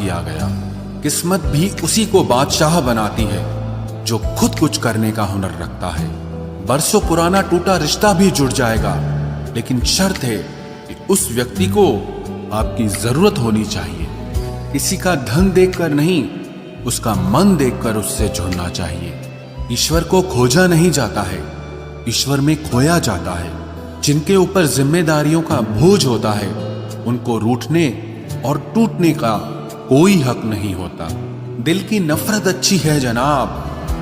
किया गया। किस्मत भी उसी को बादशाह बनाती है जो खुद कुछ करने का हुनर रखता है। बरसों पुराना टूटा रिश्ता भी जुड़ जाएगा, लेकिन शर्त है कि उस व्यक्ति को आपकी जरूरत होनी चाहिए। किसी का धन देखकर नहीं, उसका मन देखकर उससे जुड़ना चाहिए। ईश्वर को खोजा नहीं जाता है, ईश्वर में खोया जाता है। जिनके ऊपर जिम्मेदारियों का बोझ होता है, उनको रूठने और टूटने का कोई हक नहीं होता। दिल की नफरत अच्छी है जनाब,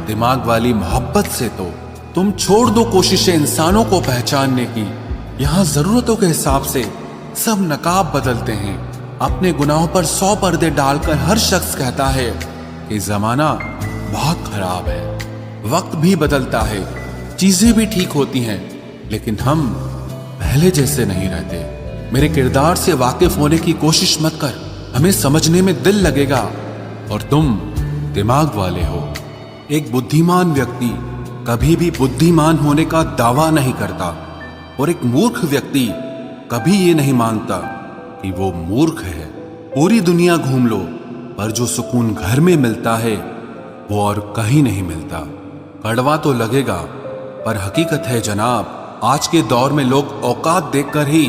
दिमाग वाली मोहब्बत से तो तुम छोड़ दो कोशिशें इंसानों को पहचानने की। यहाँ जरूरतों के हिसाब से सब नकाब बदलते हैं। अपने गुनाहों पर 100 पर्दे डालकर हर शख्स कहता है कि जमाना बहुत खराब है। वक्त भी बदलता है, चीजें भी ठीक होती हैं, लेकिन हम पहले जैसे नहीं रहते। मेरे किरदार से वाकिफ होने की कोशिश मत कर, हमें समझने में दिल लगेगा और तुम दिमाग वाले हो। एक बुद्धिमान व्यक्ति कभी भी बुद्धिमान होने का दावा नहीं करता और एक मूर्ख व्यक्ति कभी ये नहीं मानता कि वो मूर्ख है। पूरी दुनिया घूम लो, पर जो सुकून घर में मिलता है वो और कहीं नहीं मिलता। कड़वा तो लगेगा, पर हकीकत है जनाब, आज के दौर में लोग औकात देखकर ही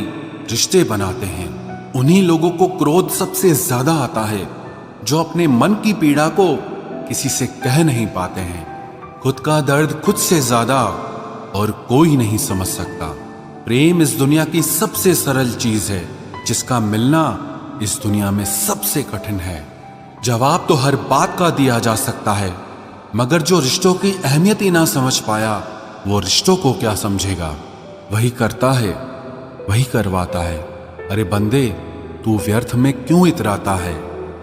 रिश्ते बनाते हैं। उन्हीं लोगों को क्रोध सबसे ज्यादा आता है जो अपने मन की पीड़ा को किसी से कह नहीं पाते हैं। खुद का दर्द खुद से ज्यादा और कोई नहीं समझ सकता। प्रेम इस दुनिया की सबसे सरल चीज है, जिसका मिलना इस दुनिया में सबसे कठिन है। जवाब तो हर बात का दिया जा सकता है, मगर जो रिश्तों की अहमियत ही ना समझ पाया, वो रिश्तों को क्या समझेगा। वही करता है, वही करवाता है। अरे बंदे, तू व्यर्थ में क्यों इतराता है।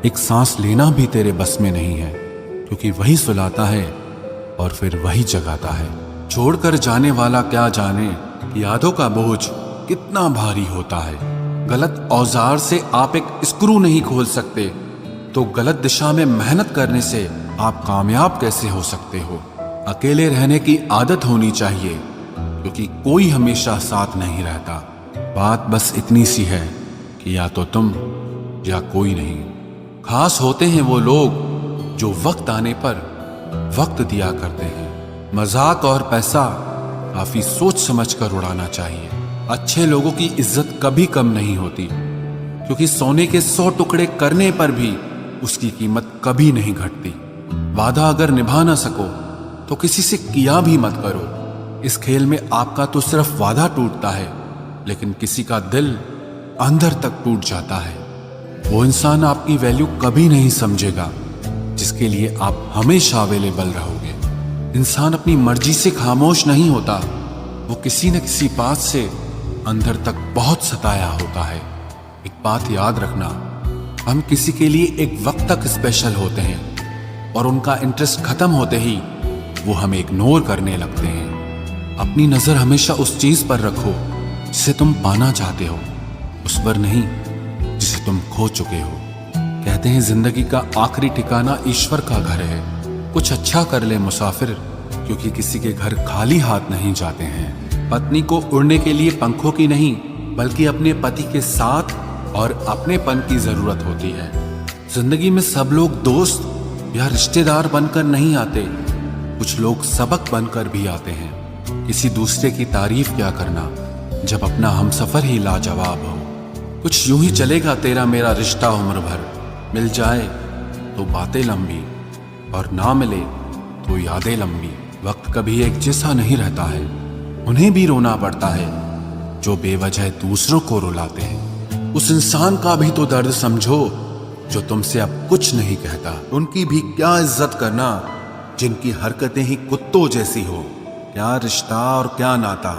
एक सांस लेना भी तेरे बस में नहीं है, क्योंकि वही सुलाता है और फिर वही जगाता है। छोड़कर जाने वाला क्या जाने कि यादों का बोझ कितना भारी होता है। गलत औजार से आप एक स्क्रू नहीं खोल सकते, तो गलत दिशा में मेहनत करने से आप कामयाब कैसे हो सकते हो। अकेले रहने की आदत होनी चाहिए, क्योंकि कोई हमेशा साथ नहीं रहता। बात बस इतनी सी है कि या तो तुम या कोई नहीं। खास होते हैं वो लोग जो वक्त आने पर वक्त दिया करते हैं। मजाक और पैसा काफी सोच समझ कर उड़ाना चाहिए। अच्छे लोगों की इज्जत कभी कम नहीं होती, क्योंकि सोने के 100 टुकड़े करने पर भी उसकी कीमत कभी नहीं घटती। वादा अगर निभा ना सको तो किसी से किया भी मत करो। इस खेल में आपका तो सिर्फ वादा टूटता है, लेकिन किसी का दिल अंदर तक टूट जाता है। वो इंसान आपकी वैल्यू कभी नहीं समझेगा जिसके लिए आप हमेशा अवेलेबल रहोगे। इंसान अपनी मर्जी से खामोश नहीं होता, वो किसी न किसी बात से अंदर तक बहुत सताया होता है। एक बात याद रखना, हम किसी के लिए एक वक्त तक स्पेशल होते हैं और उनका इंटरेस्ट खत्म होते ही वो हमें इग्नोर करने लगते हैं। अपनी नजर हमेशा उस चीज पर रखो जिसे तुम पाना चाहते हो, उस पर नहीं जिसे तुम खो चुके हो। कहते हैं जिंदगी का आखिरी ठिकाना ईश्वर का घर है। कुछ अच्छा कर ले मुसाफिर, क्योंकि किसी के घर खाली हाथ नहीं जाते हैं। पत्नी को उड़ने के लिए पंखों की नहीं, बल्कि अपने पति के साथ और अपनेपन की जरूरत होती है। जिंदगी में सब लोग दोस्त या रिश्तेदार बनकर नहीं आते, कुछ लोग सबक बनकर भी आते हैं। किसी दूसरे की तारीफ क्या करना जब अपना हमसफर ही लाजवाब हो। कुछ यूं ही चलेगा तेरा मेरा रिश्ता उम्र भर, मिल जाए तो बातें लंबी और ना मिले तो यादें लंबी। वक्त कभी एक जैसा नहीं रहता है, उन्हें भी रोना पड़ता है जो बेवजह दूसरों को रुलाते हैं। उस इंसान का भी तो दर्द समझो जो तुमसे अब कुछ नहीं कहता। उनकी भी क्या इज्जत करना जिनकी हरकतें ही कुत्तों जैसी हो। क्या रिश्ता और क्या नाता,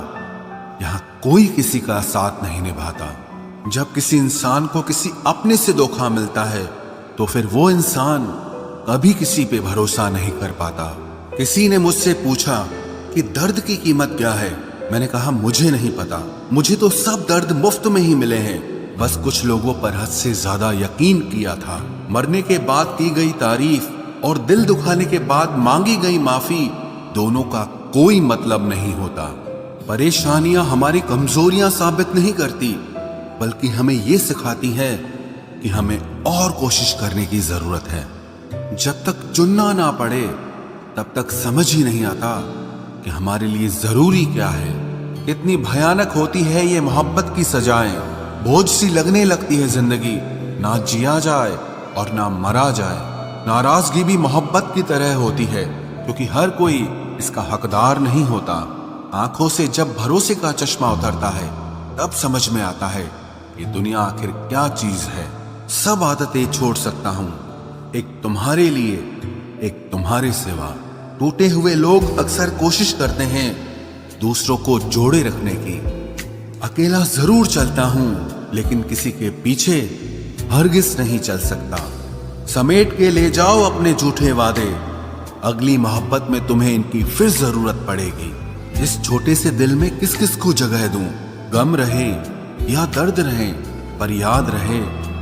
यहाँ कोई किसी का साथ नहीं निभाता। जब किसी इंसान को किसी अपने से धोखा मिलता है तो फिर वो इंसान कभी किसी पे भरोसा नहीं कर पाता। किसी ने मुझसे पूछा कि दर्द की कीमत क्या है। मैंने कहा मुझे नहीं पता, मुझे तो सब दर्द मुफ्त में ही मिले हैं। बस कुछ लोगों पर हद से ज्यादा यकीन किया था। मरने के बाद की गई तारीफ और दिल दुखाने के बाद मांगी गई माफी, दोनों का कोई मतलब नहीं होता। परेशानियां हमारी कमजोरियां साबित नहीं करती, बल्कि हमें ये सिखाती है कि हमें और कोशिश करने की जरूरत है। जब तक चुनना ना पड़े तब तक समझ ही नहीं आता कि हमारे लिए जरूरी क्या है। कितनी भयानक होती है ये मोहब्बत की सजाएं। बोझ सी लगने लगती है जिंदगी, ना जिया जाए और ना मरा जाए। नाराजगी भी मोहब्बत की तरह होती है, क्योंकि हर कोई इसका हकदार नहीं होता। आंखों से जब भरोसे का चश्मा उतरता है तब समझ में आता है कि दुनिया आखिर क्या चीज है। सब आदतें छोड़ सकता हूं, एक तुम्हारे लिए, एक तुम्हारे सिवा। टूटे हुए लोग अक्सर कोशिश करते हैं दूसरों को जोड़े रखने की। अकेला जरूर चलता हूं, लेकिन किसी के पीछे हरगिज नहीं चल सकता। समेट के ले जाओ अपने झूठे वादे, अगली मोहब्बत में तुम्हें इनकी फिर जरूरत पड़ेगी। इस छोटे से दिल में किस किस को जगह दूं? गम रहे या दर्द रहे, पर याद रहे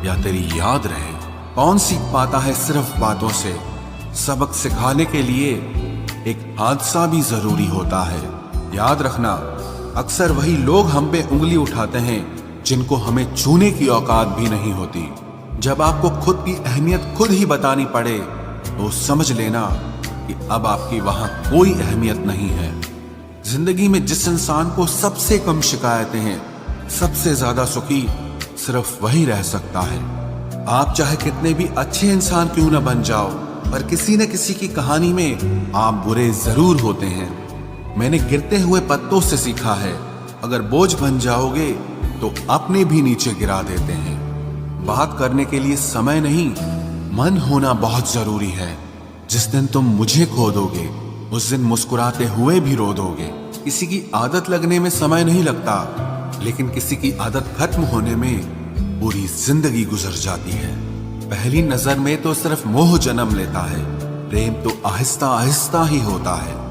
या तेरी याद रहे। कौन सीख पाता है सिर्फ बातों से? सबक सिखाने के लिए एक हादसा भी जरूरी होता है। याद रखना, अक्सर वही लोग हम पे उंगली उठाते हैं जिनको हमें छूने की औकात भी नहीं होती। जब आपको खुद की अहमियत खुद ही बतानी पड़े तो समझ लेना कि अब आपकी वहां कोई अहमियत नहीं है। जिंदगी में जिस इंसान को सबसे कम शिकायतें हैं, सबसे ज्यादा सुखी सिर्फ वही रह सकता है। आप चाहे कितने भी अच्छे इंसान क्यों न बन जाओ, पर किसी न किसी की कहानी में आप बुरे जरूर होते हैं। मैंने गिरते हुए पत्तों से सीखा है, अगर बोझ बन जाओगे तो अपने भी नीचे गिरा देते हैं। बात करने के लिए समय नहीं, मन होना बहुत जरूरी है। जिस दिन तुम मुझे खो दोगे उस दिन मुस्कुराते हुए भी रो दोगे। किसी की आदत लगने में समय नहीं लगता, लेकिन किसी की आदत खत्म होने में पूरी जिंदगी गुजर जाती है। पहली नजर में तो सिर्फ मोह जन्म लेता है, प्रेम तो आहिस्ता आहिस्ता ही होता है।